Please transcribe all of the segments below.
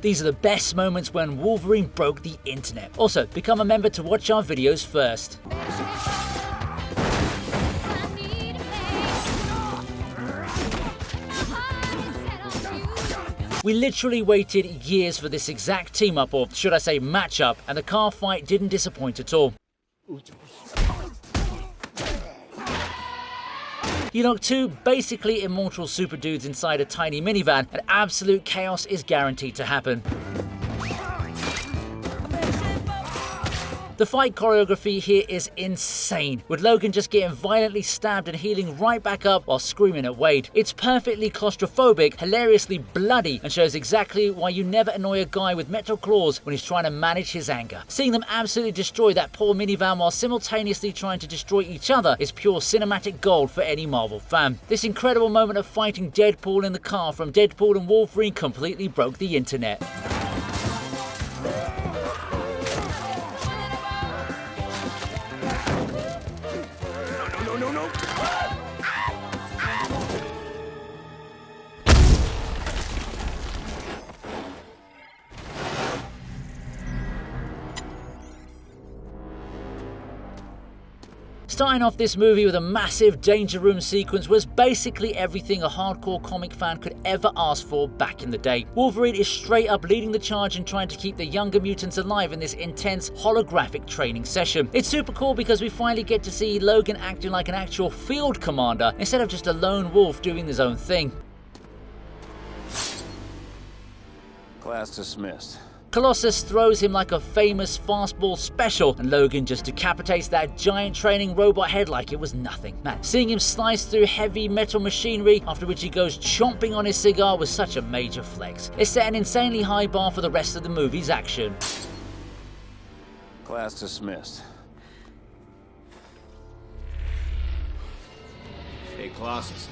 These are the best moments when Wolverine broke the internet. Also, become a member to watch our videos first. We literally waited years for this exact team up, or should I say match up, and the car fight didn't disappoint at all. You know, two basically immortal super dudes inside a tiny minivan, and absolute chaos is guaranteed to happen. The fight choreography here is insane, with Logan just getting violently stabbed and healing right back up while screaming at Wade. It's perfectly claustrophobic, hilariously bloody, and shows exactly why you never annoy a guy with metal claws when he's trying to manage his anger. Seeing them absolutely destroy that poor minivan while simultaneously trying to destroy each other is pure cinematic gold for any Marvel fan. This incredible moment of fighting Deadpool in the car from Deadpool and Wolverine completely broke the internet. Starting off this movie with a massive danger room sequence was basically everything a hardcore comic fan could ever ask for back in the day. Wolverine is straight up leading the charge and trying to keep the younger mutants alive in this intense holographic training session. It's super cool because we finally get to see Logan acting like an actual field commander instead of just a lone wolf doing his own thing. Class dismissed. Colossus throws him like a famous fastball special, and Logan just decapitates that giant training robot head like it was nothing. Man, seeing him slice through heavy metal machinery, after which he goes chomping on his cigar, was such a major flex. It set an insanely high bar for the rest of the movie's action. Class dismissed. Hey, Colossus.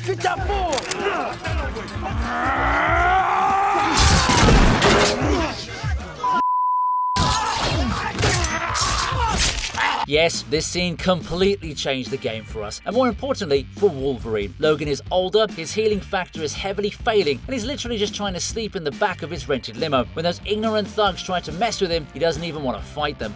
Get that ball! Yes, this scene completely changed the game for us, and more importantly, for Wolverine. Logan is older, his healing factor is heavily failing, and he's literally just trying to sleep in the back of his rented limo. When those ignorant thugs try to mess with him, he doesn't even want to fight them.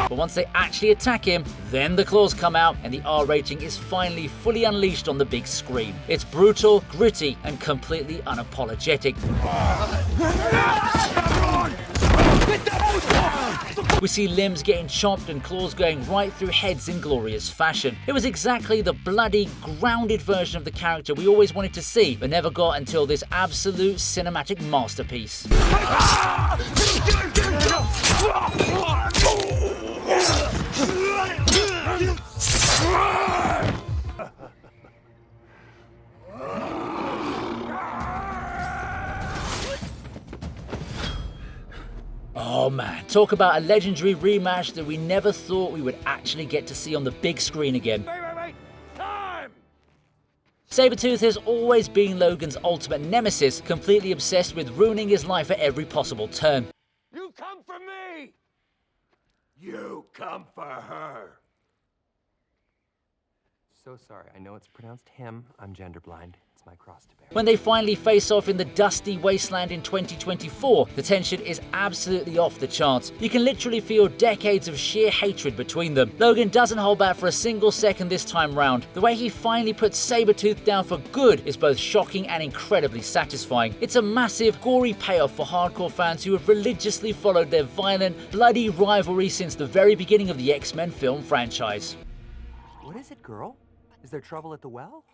But once they actually attack him, then the claws come out and the R rating is finally fully unleashed on the big screen. It's brutal, gritty, and completely unapologetic. We see limbs getting chopped and claws going right through heads in glorious fashion. It was exactly the bloody, grounded version of the character we always wanted to see, but never got until this absolute cinematic masterpiece. Oh man, talk about a legendary rematch that we never thought we would actually get to see on the big screen again. Wait! Time! Sabertooth has always been Logan's ultimate nemesis, completely obsessed with ruining his life at every possible turn. You come for me! You come for her! So sorry, I know it's pronounced him. I'm gender blind. It's my cross to bear. When they finally face off in the dusty wasteland in 2024, the tension is absolutely off the charts. You can literally feel decades of sheer hatred between them. Logan doesn't hold back for a single second this time round. The way he finally puts Sabertooth down for good is both shocking and incredibly satisfying. It's a massive, gory payoff for hardcore fans who have religiously followed their violent, bloody rivalry since the very beginning of the X-Men film franchise. What is it, girl? Is there trouble at the well?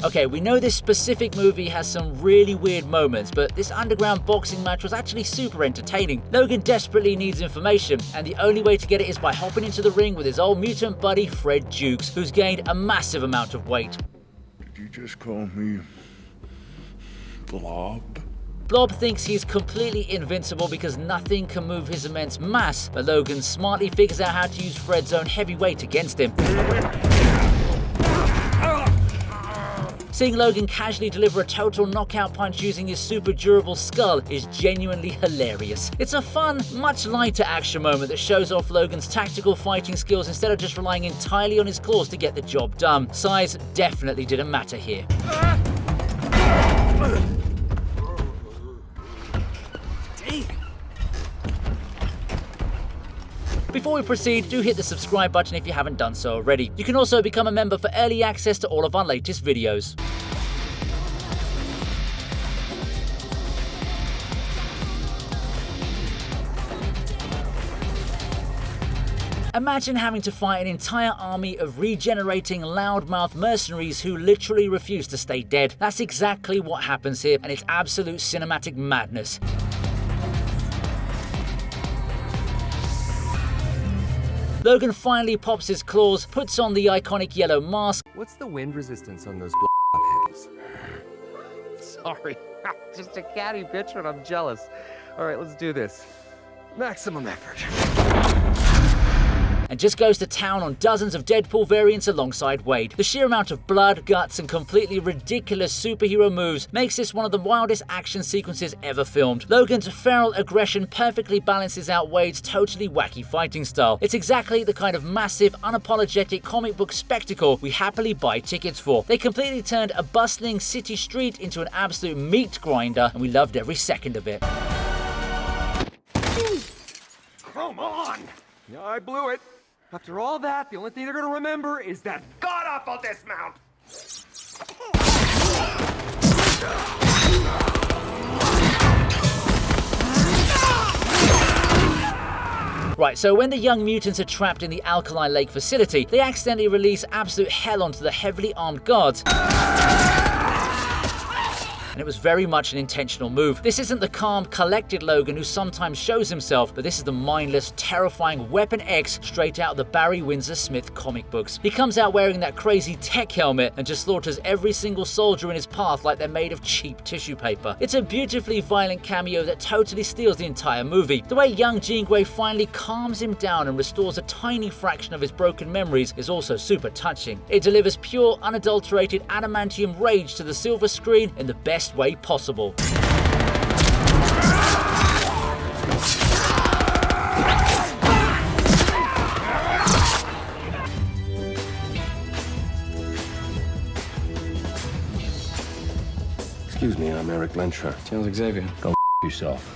Okay, we know this specific movie has some really weird moments, but this underground boxing match was actually super entertaining. Logan desperately needs information, and the only way to get it is by hopping into the ring with his old mutant buddy Fred Dukes, who's gained a massive amount of weight. Did you just call me Blob? Blob thinks he's completely invincible because nothing can move his immense mass, but Logan smartly figures out how to use Fred's own heavy weight against him. Seeing Logan casually deliver a total knockout punch using his super durable skull is genuinely hilarious. It's a fun, much lighter action moment that shows off Logan's tactical fighting skills instead of just relying entirely on his claws to get the job done. Size definitely didn't matter here. Before we proceed, do hit the subscribe button if you haven't done so already. You can also become a member for early access to all of our latest videos. Imagine having to fight an entire army of regenerating loudmouth mercenaries who literally refuse to stay dead. That's exactly what happens here, and it's absolute cinematic madness. Logan finally pops his claws, puts on the iconic yellow mask. What's the wind resistance on those Blob handles? Sorry, just a catty picture and I'm jealous. All right, let's do this. Maximum effort. And just goes to town on dozens of Deadpool variants alongside Wade. The sheer amount of blood, guts, and completely ridiculous superhero moves makes this one of the wildest action sequences ever filmed. Logan's feral aggression perfectly balances out Wade's totally wacky fighting style. It's exactly the kind of massive, unapologetic comic book spectacle we happily buy tickets for. They completely turned a bustling city street into an absolute meat grinder, and we loved every second of it. Come on! Yeah, I blew it. After all that, the only thing they're gonna remember is that God-awful dismount! Right, so when the young mutants are trapped in the Alkali Lake facility, they accidentally release absolute hell onto the heavily armed guards. And it was very much an intentional move. This isn't the calm, collected Logan who sometimes shows himself, but this is the mindless, terrifying Weapon X straight out of the Barry Windsor Smith comic books. He comes out wearing that crazy tech helmet and just slaughters every single soldier in his path like they're made of cheap tissue paper. It's a beautifully violent cameo that totally steals the entire movie. The way young Jean Grey finally calms him down and restores a tiny fraction of his broken memories is also super touching. It delivers pure, unadulterated adamantium rage to the silver screen in the best way possible. Excuse me, I'm Eric Lensher. Sounds Xavier. Go yourself.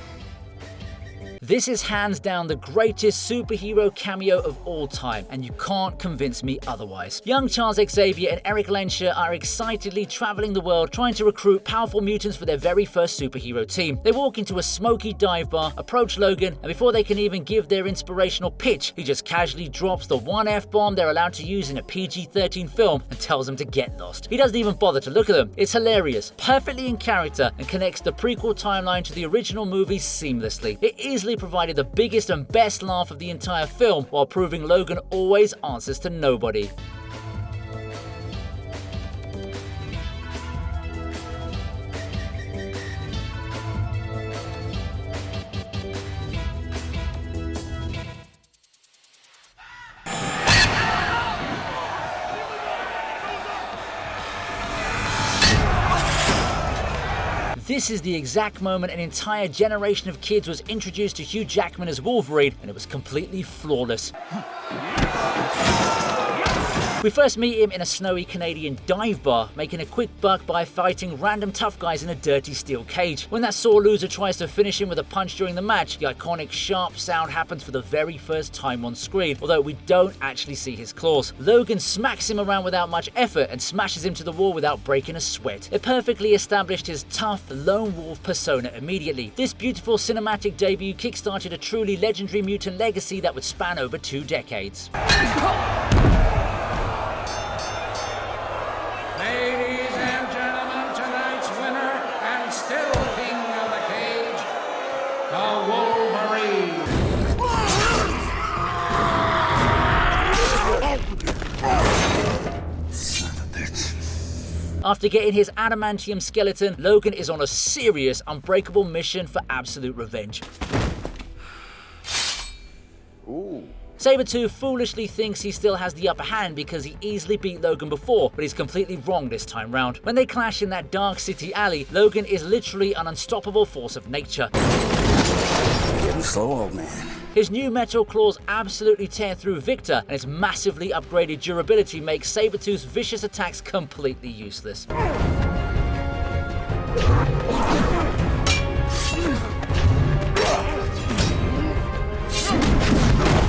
This is hands down the greatest superhero cameo of all time, and you can't convince me otherwise. Young Charles Xavier and Eric Lensher are excitedly traveling the world trying to recruit powerful mutants for their very first superhero team. They walk into a smoky dive bar, approach Logan, and before they can even give their inspirational pitch, he just casually drops the one F-bomb they're allowed to use in a PG-13 film and tells them to get lost. He doesn't even bother to look at them. It's hilarious, perfectly in character, and connects the prequel timeline to the original movies seamlessly. It easily provided the biggest and best laugh of the entire film, while proving Logan always answers to nobody. This is the exact moment an entire generation of kids was introduced to Hugh Jackman as Wolverine, and it was completely flawless. We first meet him in a snowy Canadian dive bar, making a quick buck by fighting random tough guys in a dirty steel cage. When that sore loser tries to finish him with a punch during the match, the iconic sharp sound happens for the very first time on screen, although we don't actually see his claws. Logan smacks him around without much effort and smashes him to the wall without breaking a sweat. It perfectly established his tough, lone wolf persona immediately. This beautiful cinematic debut kickstarted a truly legendary mutant legacy that would span over 2 decades. Ladies and gentlemen, tonight's winner and still king of the cage, the Wolverine. Son of a bitch. After getting his adamantium skeleton, Logan is on a serious, unbreakable mission for absolute revenge. Ooh, Sabertooth foolishly thinks he still has the upper hand because he easily beat Logan before, but he's completely wrong this time round. When they clash in that dark city alley, Logan is literally an unstoppable force of nature. Getting slow, old man. His new metal claws absolutely tear through Victor, and his massively upgraded durability makes Sabertooth's vicious attacks completely useless.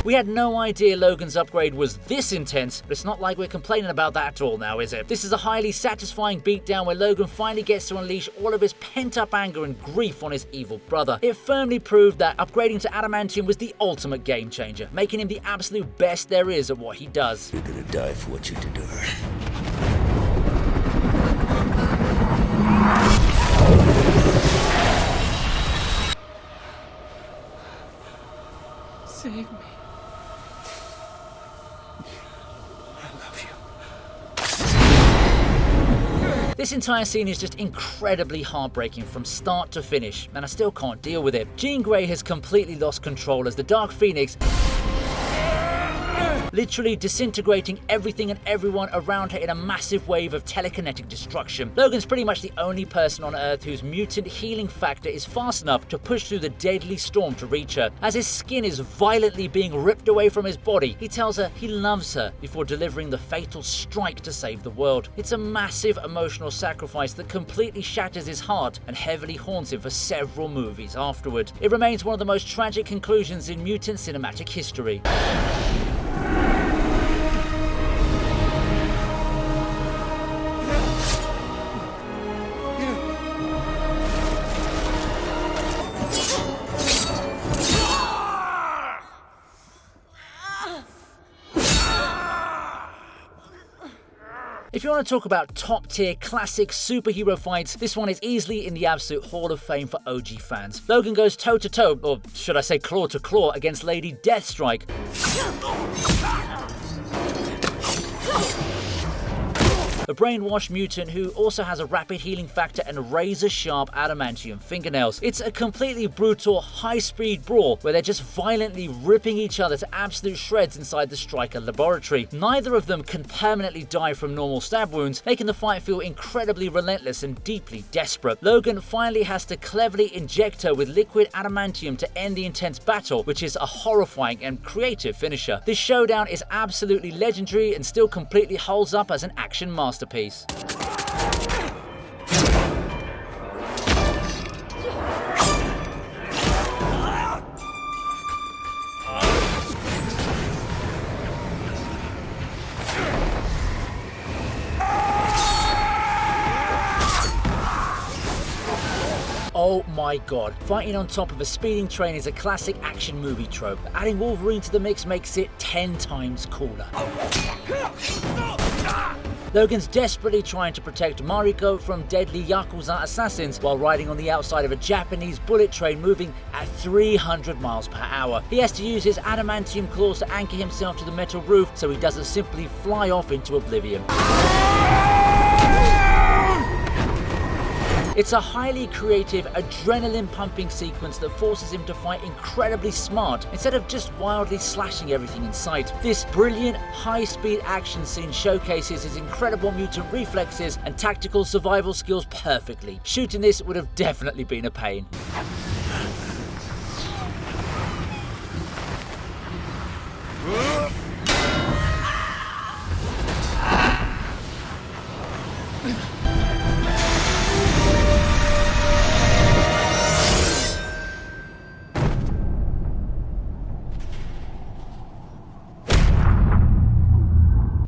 We had no idea Logan's upgrade was this intense, but it's not like we're complaining about that at all now, is it? This is a highly satisfying beatdown where Logan finally gets to unleash all of his pent-up anger and grief on his evil brother. It firmly proved that upgrading to Adamantium was the ultimate game changer, making him the absolute best there is at what he does. You're gonna die for what you did to her. Save me. This entire scene is just incredibly heartbreaking from start to finish, and I still can't deal with it. Jean Grey has completely lost control as the Dark Phoenix literally disintegrating everything and everyone around her in a massive wave of telekinetic destruction. Logan's pretty much the only person on Earth whose mutant healing factor is fast enough to push through the deadly storm to reach her. As his skin is violently being ripped away from his body, he tells her he loves her before delivering the fatal strike to save the world. It's a massive emotional sacrifice that completely shatters his heart and heavily haunts him for several movies afterward. It remains one of the most tragic conclusions in mutant cinematic history. If you want to talk about top-tier classic superhero fights, this one is easily in the absolute Hall of Fame for OG fans. Logan goes toe-to-toe, or should I say claw-to-claw, against Lady Deathstrike. A brainwashed mutant who also has a rapid healing factor and razor-sharp adamantium fingernails. It's a completely brutal, high-speed brawl where they're just violently ripping each other to absolute shreds inside the Stryker laboratory. Neither of them can permanently die from normal stab wounds, making the fight feel incredibly relentless and deeply desperate. Logan finally has to cleverly inject her with liquid adamantium to end the intense battle, which is a horrifying and creative finisher. This showdown is absolutely legendary and still completely holds up as an action masterpiece. Oh my god, fighting on top of a speeding train is a classic action movie trope. Adding Wolverine to the mix makes it 10 times cooler. Logan's desperately trying to protect Mariko from deadly Yakuza assassins while riding on the outside of a Japanese bullet train moving at 300 miles per hour. He has to use his adamantium claws to anchor himself to the metal roof so he doesn't simply fly off into oblivion. It's a highly creative, adrenaline-pumping sequence that forces him to fight incredibly smart instead of just wildly slashing everything in sight. This brilliant, high-speed action scene showcases his incredible mutant reflexes and tactical survival skills perfectly. Shooting this would have definitely been a pain.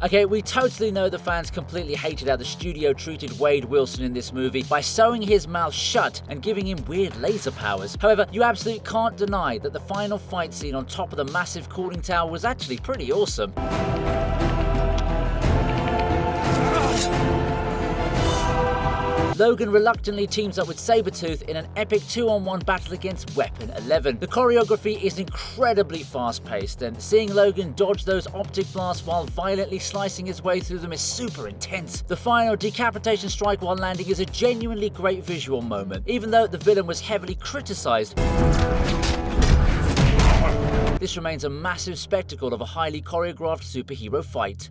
Okay, we totally know the fans completely hated how the studio treated Wade Wilson in this movie by sewing his mouth shut and giving him weird laser powers. However, you absolutely can't deny that the final fight scene on top of the massive cooling tower was actually pretty awesome. Logan reluctantly teams up with Sabertooth in an epic 2-on-1 battle against Weapon 11. The choreography is incredibly fast-paced, and seeing Logan dodge those optic blasts while violently slicing his way through them is super intense. The final decapitation strike while landing is a genuinely great visual moment, even though the villain was heavily criticized. This remains a massive spectacle of a highly choreographed superhero fight.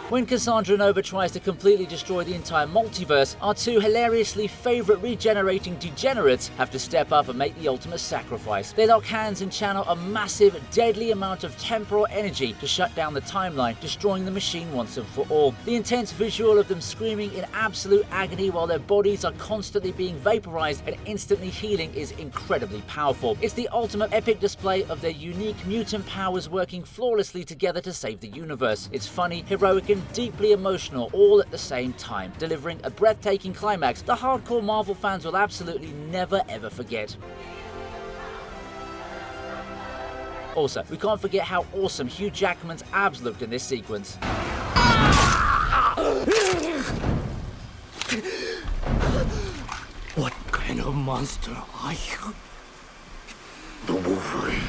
When Cassandra Nova tries to completely destroy the entire multiverse, our two hilariously favourite regenerating degenerates have to step up and make the ultimate sacrifice. They lock hands and channel a massive, deadly amount of temporal energy to shut down the timeline, destroying the machine once and for all. The intense visual of them screaming in absolute agony while their bodies are constantly being vaporized and instantly healing is incredibly powerful. It's the ultimate epic display of their unique mutant powers working flawlessly together to save the universe. It's funny, heroic, and deeply emotional all at the same time, delivering a breathtaking climax the hardcore Marvel fans will absolutely never ever forget. Also, we can't forget how awesome Hugh Jackman's abs looked in this sequence. What kind of monster are you? The Wolverine.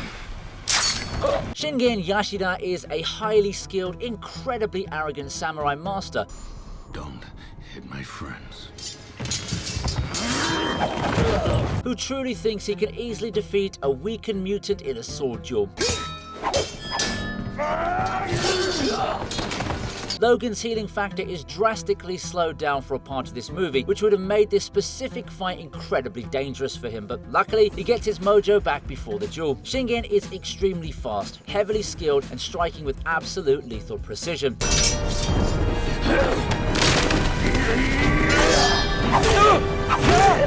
Shingen Yashida is a highly skilled, incredibly arrogant samurai master. Don't hit my friends. Who truly thinks he can easily defeat a weakened mutant in a sword duel. Logan's healing factor is drastically slowed down for a part of this movie, which would have made this specific fight incredibly dangerous for him, but luckily he gets his mojo back before the duel. Shingen is extremely fast, heavily skilled, and striking with absolute lethal precision.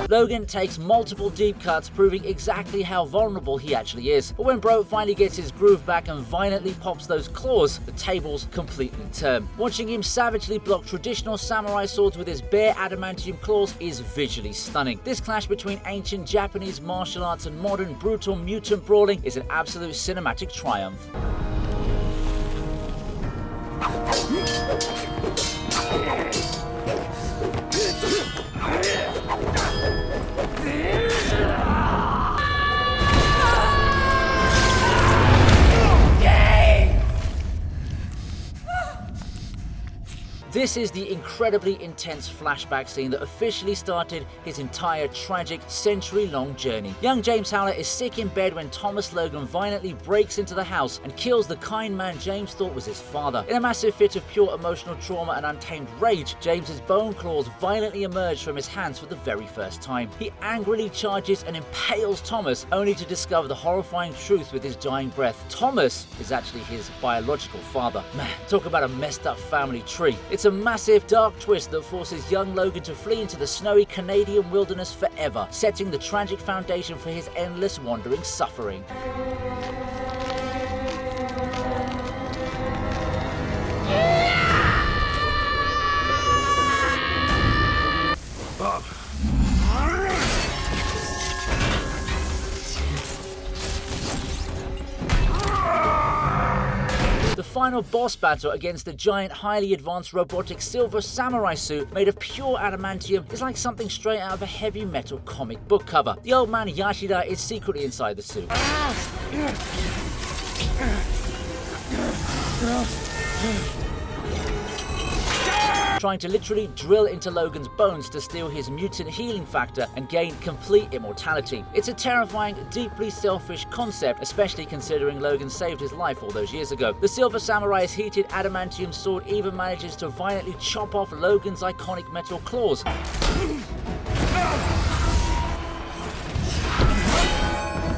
Logan takes multiple deep cuts, proving exactly how vulnerable he actually is. But when Bro finally gets his groove back and violently pops those claws, the tables completely turn. Watching him savagely block traditional samurai swords with his bare adamantium claws is visually stunning. This clash between ancient Japanese martial arts and modern brutal mutant brawling is an absolute cinematic triumph. This is the incredibly intense flashback scene that officially started his entire tragic, century-long journey. Young James Howler is sick in bed when Thomas Logan violently breaks into the house and kills the kind man James thought was his father. In a massive fit of pure emotional trauma and untamed rage, James's bone claws violently emerge from his hands for the very first time. He angrily charges and impales Thomas, only to discover the horrifying truth with his dying breath. Thomas is actually his biological father. Man, talk about a messed up family tree. It's a massive dark twist that forces young Logan to flee into the snowy Canadian wilderness forever, setting the tragic foundation for his endless wandering suffering. Bob. The final boss battle against the giant, highly advanced robotic silver samurai suit made of pure adamantium is like something straight out of a heavy metal comic book cover. The old man Yashida is secretly inside the suit, trying to literally drill into Logan's bones to steal his mutant healing factor and gain complete immortality. It's a terrifying, deeply selfish concept, especially considering Logan saved his life all those years ago. The Silver Samurai's heated adamantium sword even manages to violently chop off Logan's iconic metal claws,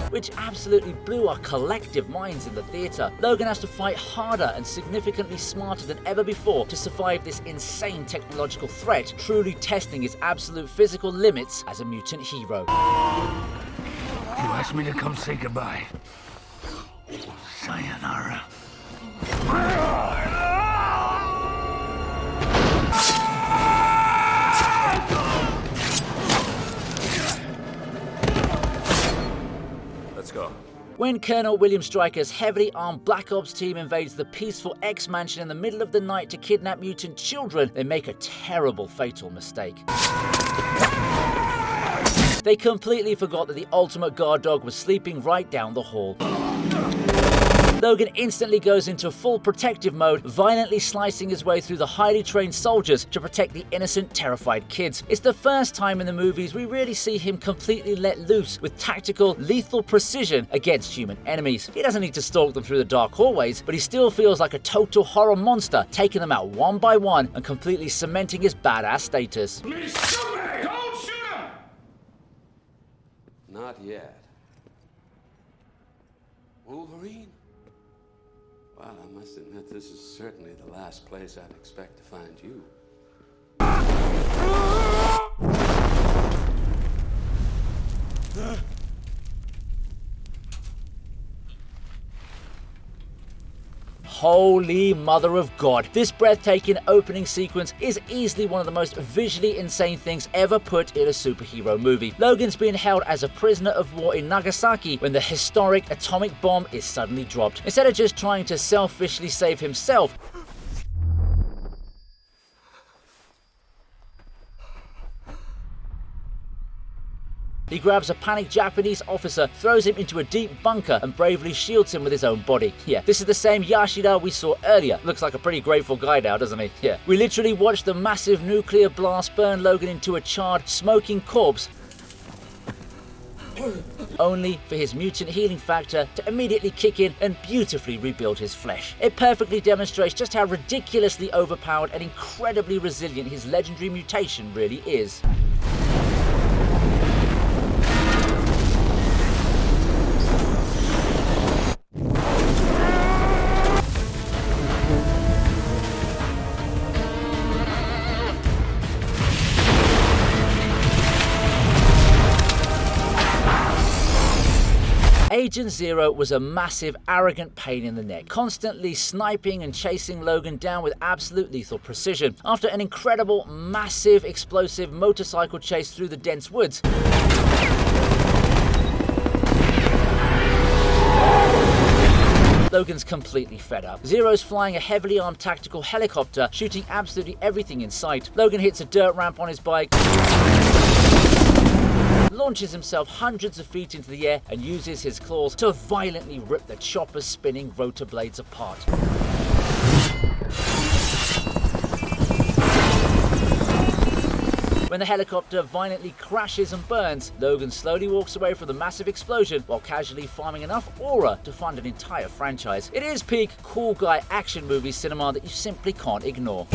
which absolutely blew our collective minds in the theatre. Logan has to fight harder and significantly smarter than ever before to survive this insane technological threat, truly testing his absolute physical limits as a mutant hero. You asked me to come say goodbye. Sayonara. Let's go. When Colonel William Stryker's heavily armed Black Ops team invades the peaceful X-Mansion in the middle of the night to kidnap mutant children, they make a terrible, fatal mistake. They completely forgot that the ultimate guard dog was sleeping right down the hall. Logan instantly goes into full protective mode, violently slicing his way through the highly trained soldiers to protect the innocent, terrified kids. It's the first time in the movies we really see him completely let loose with tactical, lethal precision against human enemies. He doesn't need to stalk them through the dark hallways, but he still feels like a total horror monster, taking them out one by one and completely cementing his badass status. Please shoot me! Don't shoot him! Not yet. Wolverine? Well, I must admit, this is certainly the last place I'd expect to find you. Holy mother of God. This breathtaking opening sequence is easily one of the most visually insane things ever put in a superhero movie. Logan's being held as a prisoner of war in Nagasaki when the historic atomic bomb is suddenly dropped. Instead of just trying to selfishly save himself, he grabs a panicked Japanese officer, throws him into a deep bunker, and bravely shields him with his own body. Yeah, this is the same Yashida we saw earlier. Looks like a pretty grateful guy now, doesn't he? Yeah. We literally watched the massive nuclear blast burn Logan into a charred, smoking corpse, only for his mutant healing factor to immediately kick in and beautifully rebuild his flesh. It perfectly demonstrates just how ridiculously overpowered and incredibly resilient his legendary mutation really is. Agent Zero was a massive, arrogant pain in the neck, constantly sniping and chasing Logan down with absolute lethal precision. After an incredible, massive, explosive motorcycle chase through the dense woods, Logan's completely fed up. Zero's flying a heavily armed tactical helicopter, shooting absolutely everything in sight. Logan hits a dirt ramp on his bike, launches himself hundreds of feet into the air and uses his claws to violently rip the chopper's spinning rotor blades apart. When the helicopter violently crashes and burns, Logan slowly walks away from the massive explosion while casually farming enough aura to fund an entire franchise. It is peak cool guy action movie cinema that you simply can't ignore.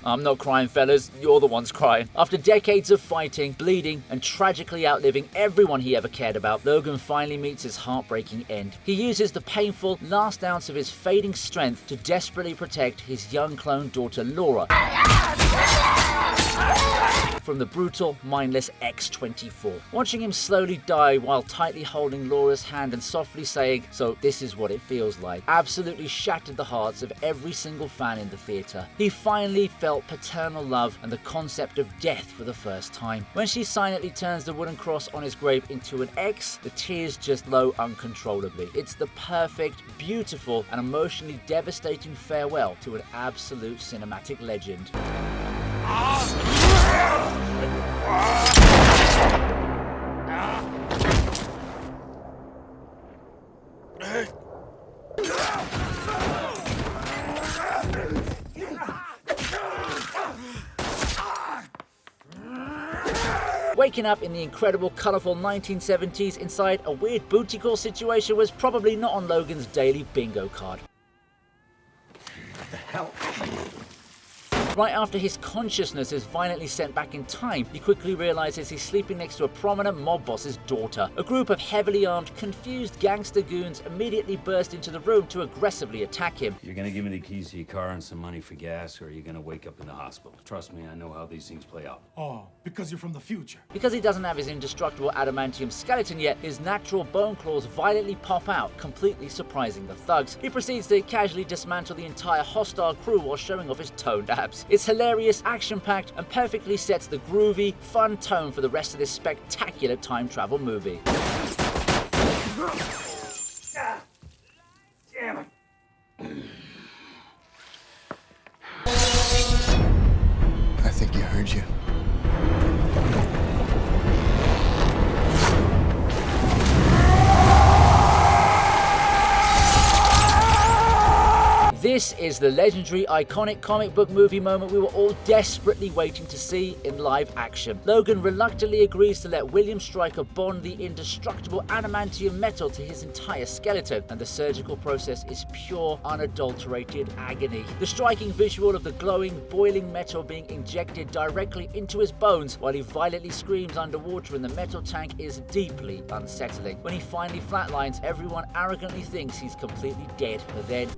I'm not crying, fellas. You're the ones crying. After decades of fighting, bleeding, and tragically outliving everyone he ever cared about, Logan finally meets his heartbreaking end. He uses the painful last ounce of his fading strength to desperately protect his young clone daughter, Laura, from the brutal, mindless X-24. Watching him slowly die while tightly holding Laura's hand and softly saying, "So this is what it feels like," absolutely shattered the hearts of every single fan in the theatre. He finally felt paternal love and the concept of death for the first time. When she silently turns the wooden cross on his grave into an X, the tears just flow uncontrollably. It's the perfect, beautiful, and emotionally devastating farewell to an absolute cinematic legend. Waking up in the incredible, colourful 1970s inside a weird booty call situation was probably not on Logan's daily bingo card. What the hell? Right after his consciousness is violently sent back in time, he quickly realizes he's sleeping next to a prominent mob boss's daughter. A group of heavily armed, confused gangster goons immediately burst into the room to aggressively attack him. You're gonna give me the keys to your car and some money for gas, or are you gonna wake up in the hospital? Trust me, I know how these things play out. Oh, because you're from the future. Because he doesn't have his indestructible adamantium skeleton yet, his natural bone claws violently pop out, completely surprising the thugs. He proceeds to casually dismantle the entire hostile crew while showing off his toned abs. It's hilarious, action-packed, and perfectly sets the groovy, fun tone for the rest of this spectacular time travel movie. Damn it. I think you heard you. This is the legendary, iconic comic book movie moment we were all desperately waiting to see in live action. Logan reluctantly agrees to let William Stryker bond the indestructible adamantium metal to his entire skeleton, and the surgical process is pure, unadulterated agony. The striking visual of the glowing, boiling metal being injected directly into his bones while he violently screams underwater in the metal tank is deeply unsettling. When he finally flatlines, everyone arrogantly thinks he's completely dead, but then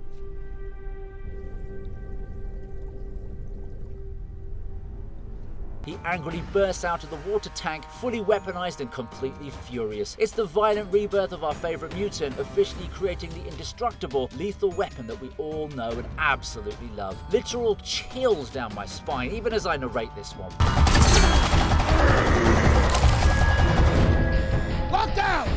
he angrily bursts out of the water tank, fully weaponized and completely furious. It's the violent rebirth of our favorite mutant, officially creating the indestructible, lethal weapon that we all know and absolutely love. Literal chills down my spine, even as I narrate this one. Lock down!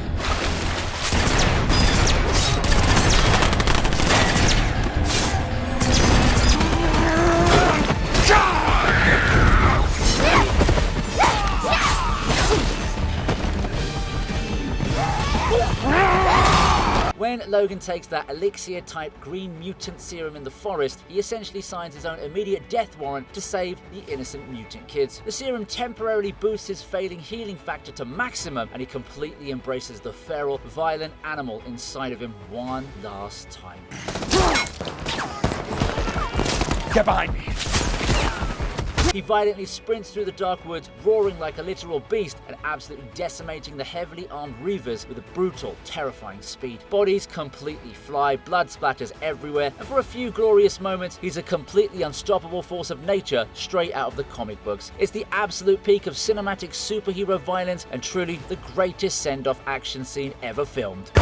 When Logan takes that elixir-type green mutant serum in the forest, he essentially signs his own immediate death warrant to save the innocent mutant kids. The serum temporarily boosts his failing healing factor to maximum, and he completely embraces the feral, violent animal inside of him one last time. Get behind me. He violently sprints through the dark woods, roaring like a literal beast and absolutely decimating the heavily armed Reavers with a brutal, terrifying speed. Bodies completely fly, blood splatters everywhere, and for a few glorious moments, he's a completely unstoppable force of nature straight out of the comic books. It's the absolute peak of cinematic superhero violence and truly the greatest send-off action scene ever filmed.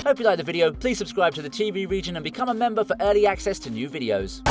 Hope you liked the video. Please subscribe to the TV Region and become a member for early access to new videos.